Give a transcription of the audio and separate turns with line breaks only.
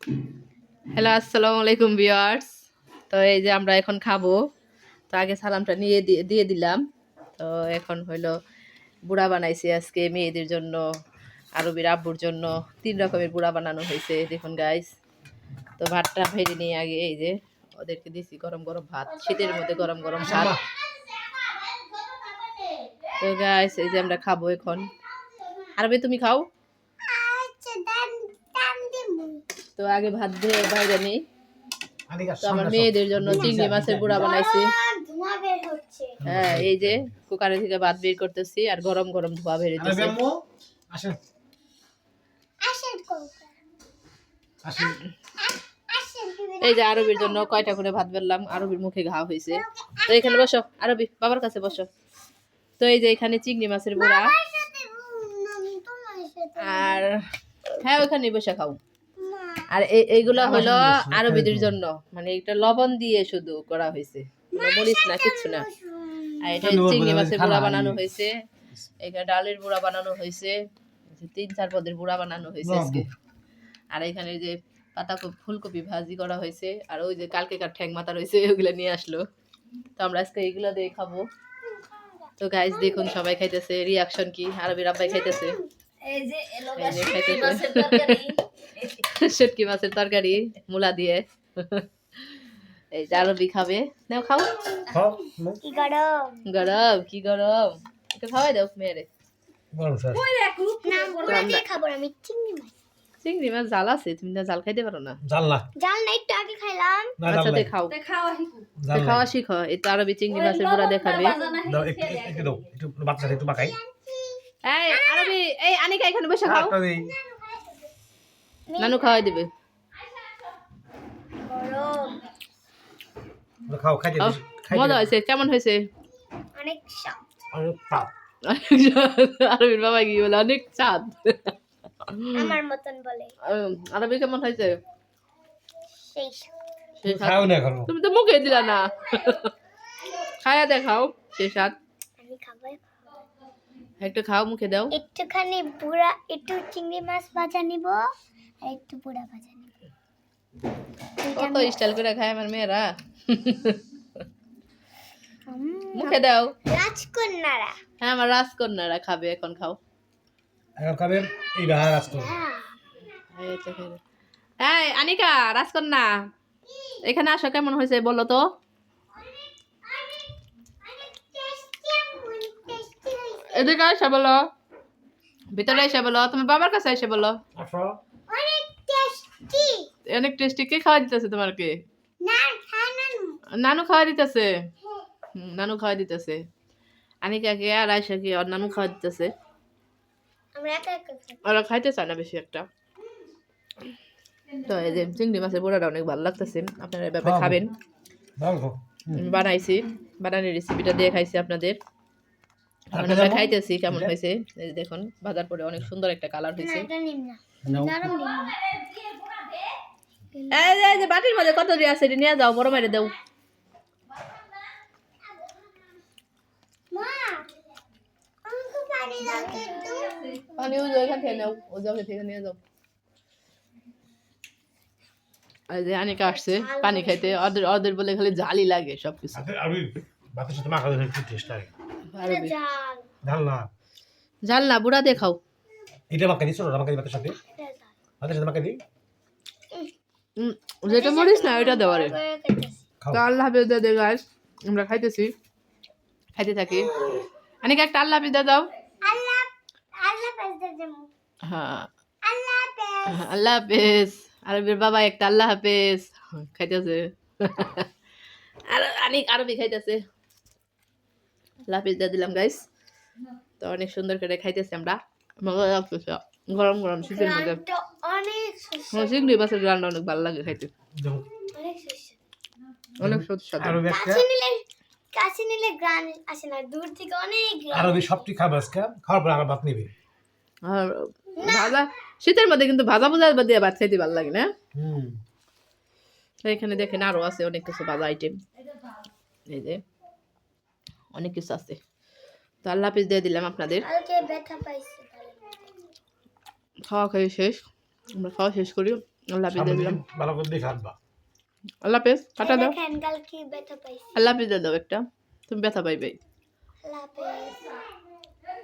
Hello, আসসালামু আলাইকুম viewers. তো এই যে আমরা এখন খাবো। তো আগে সালামটা নিয়ে দিয়ে দিলাম। তো এখন হইলো বুড়া বানাইছি আজকে মেয়েদের জন্য, আরবির আব্বুর জন্য 3 রকমের বুড়া বানানো হয়েছে। দেখুন গাইস। তো ভাতটা ভেজে নিয়ে আগে এই যে ওদেরকে দিছি গরম গরম ভাত, শীতের মধ্যে গরম গরম ভাত। তো গাইস এই যে আমরা খাবো এখন। আরবি তুমি খাও। তো আগে ভাত দিয়ে বাইরে নেই। তো আমার মেয়েদের জন্য চিংড়ি মাছের বুড়া বানাইছি। হ্যাঁ, এই যে কুকারে থেকে ভাত বের করতেছি আর গরম গরম ধোয়া বের হইতেছে। এই যে আরবির জন্য কয়টা করে ভাত বেরলাম, আরবির মুখে ঘা হয়েছে। তো এখানে বসো আরবি, বাবার কাছে বসো। তো এই যে এখানে চিংড়ি মাছের বুড়া আর হ্যাঁ ওইখানে বসে খাও। আর এইগুলো হলো আরবিদের জন্য, মানে এটা লবণ দিয়ে শুধু করা হয়েছে, কোনো মরিচ না, কিচ্ছু না। আর এটা চিংড়ি মাছের বুড়া বানানো হয়েছে, এটা ডালের বুড়া বানানো হয়েছে, 3-4 পদের বুড়া বানানো হয়েছে আজকে। আর এখানে যে পাতাকপি ফুলকপি ভাজি করা হয়েছে, আর ওই যে কালকেকার ঠ্যাং মাথা রয়েছে ওগুলো নিয়ে আসলো। তো আমরা আজকে এইগুলো দিয়ে খাবো। তো গাইস দেখুন সবাই খাইতেছে, রিয়াকশন কি। আরবির আব্বাই খাইতেছে, শুটকি মাছের তরকারি মূলা দিয়ে। এই যে আরবি খাবে, নাও খাও। গরম কি গরম, একটু খাওয়াই দাও মেয়েরে। চিংড়ি মাছ জাল আছে, তুমি না জাল খাইতে পারো না?
জাল না একটু আগে খাইলাম।
আচ্ছা তে খাও, খাওয়া শিখো। এই তো আরবি চিংড়ি মাছের বুড়া দেখাবে। এই আরবি, এই আনিকা এখানে বসে খাও, নানু খাওয়াই দিবে। মজা হয়েছে, কেমন হয়েছে?
অনেক স্বাদ।
আরবির বাবা কি বলে? অনেক স্বাদ।
আমার মতন বলে।
আরবি কেমন হয়েছে?
সেই
তুমি তো মুখে দিলা না, খায়া দেখাও সেই স্বাদ।
আমি খাবো,
একটু খাও, মুখে দাও।
একটুখানি বুড়া, একটু চিংড়ি মাছ ভাজা নিব আর একটু বুড়া ভাজা নিব।
কত স্টাইল করে খায় আমার মেয়েরা। মুখে দাও।
রাজকন্যারা,
হ্যাঁ আমার রাজকন্যারা খাবে, এখন খাও।
এখন খাবে এই বাহার রাজকন্যা।
এই আনিকা রাজকন্যা, এখানে আসো, কেমন হয়েছে বলো তো? এদিকে এসে বলো, ভিতরে এসে বলো, তুমি বাবার কাছে এসে বলো। অনেক টেস্টি। কে খাওয়া দিতেছে তোমাকে? নানু খাওয়া দিতেছে। নানু খাওয়া দিতেছে আনিকাকে, আর আয়সাকে আর নানু খাওয়া দিতেছে। ওরা খাইতে চায় না বেশি একটা। তো এই যে চিংড়ি মাছের বড়াটা অনেক ভালো লাগতেছে, আপনারা এভাবে খাবেন। বানাইছি, বানানোর রেসিপিটা দিয়ে খাইছি আপনাদের। আমরা খাইতেছি কেমন হয়েছে। এই যে দেখুন ভাজার পরে অনেক সুন্দর একটা কালার হয়েছে। এই যে বাটির মধ্যে কত দিয়ে আছে, নিয়ে যাও, বড় মাইরে দাও। পানি ওই এখান থেকে নাও, ও যাও থেকে নিয়ে যাও। এই যে আনিকা আসছে পানি খাইতে, ওদের ওদের বলে খালি ঝালই লাগে সবকিছু।
ভাতের সাথে মাখা দিলে একটু টেস্ট লাগে। ঝাল না,
ঝাল না, বুড়া দিয়ে খাও।
এটা মাখা দিছো না? মাখা দি ভাতের সাথে মাখা দি।
যেটা মরিস না ওইটা দেওয়ারে। তো আল্লাহ হাফেজ দে গাইস, আমরা খাইতেছি, খাইতে থাকি। আনিকা একটা আল্লাহ হাফেজ দাও। হ্যাঁ আল্লাহ হাফেজ। আরবির বাবা একটা আল্লাহ হাফেজ খাইতেছে, আর আরবি খাইতেছে। আল্লাহ হাফেজ দিয়ে দিলাম গাইস। তো অনেক সুন্দর করে খাইতেছি আমরা, মজা লাগতেছে। গরম গরম শীতের মধ্যে চিংড়ি মাছের রান্না অনেক ভালো লাগে খাইতে, অনেক সুস্বাদু।
কাছে নিলে গ্রান আসে না, দূর থেকে অনেক
আরবি সবটি খাবে আজকে, খাওয়ার পর আবার ভাত নিবে।
আর ভাজা শীতের মধ্যে কিন্তু ভাজা ভুজা দিয়ে ভাত খাইতে ভালো লাগে না? এখানে দেখেন আরো আছে অনেক কিছু ভাজা আইটেম, এই যে অনেক কিছু আছে। তো আল্লাহ হাফেজ দিয়ে দিলাম আপনাদের। খাওয়া খাই শেষ, আমরা খাওয়া শেষ করি। আল্লাহ হাফিজ দিয়ে দিলাম।
ভালো করে দেখে আনবা।
আল্লাহ হাফিজ, কাটা দাও।
দেখেন কালকে ব্যথা পাইছি।
আল্লাহ হাফিজ দিয়ে দাও একটা, তুমি ব্যথা পাইবে।
আল্লাহ হাফেজ।